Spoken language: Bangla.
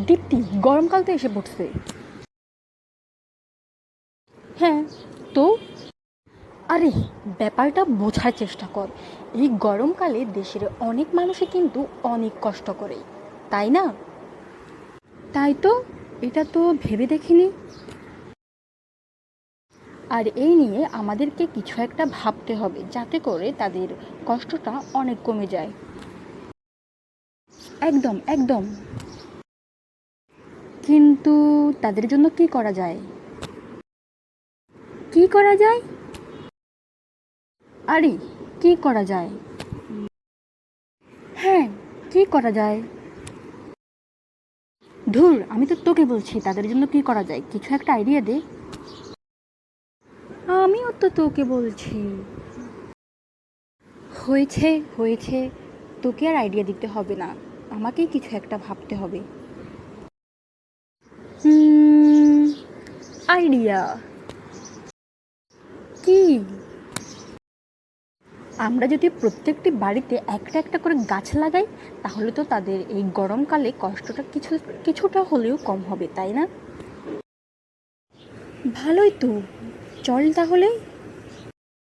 দীপ্তি, গরমকাল তো এসে পড়ছে। হ্যাঁ, তো আরে ব্যাপারটা বোঝার চেষ্টা কর। এই গরমকালে দেশের অনেক মানুষই কিন্তু অনেক কষ্ট করে, তাই না? তাই তো, এটা তো ভেবে দেখিনি। আর এই নিয়ে আমাদেরকে কিছু একটা ভাবতে হবে যাতে করে তাদের কষ্টটা অনেক কমে যায়। একদম একদম। কিন্তু তাদের জন্য কি করা যায়? কি করা যায়? আরে, কি করা যায়? হ্যাঁ, কি করা যায়? ধুর, আমি তো তোকে বলছি তাদের জন্য কি করা যায়, কিছু একটা আইডিয়া দে। আমিও তো তোকে বলছি। হয়েছে হয়েছে, তোকে আর আইডিয়া দিতে হবে না, আমাকেই কিছু একটা ভাবতে হবে। আইডিয়া কি? আমরা যদি প্রত্যেকটি বাড়িতে একটা একটা করে গাছ লাগাই, তাহলে তো তাদের এই গরমকালে কষ্টটা কিছুটা হলেও কম হবে, তাই না? ভালোই তো, চল তাহলে।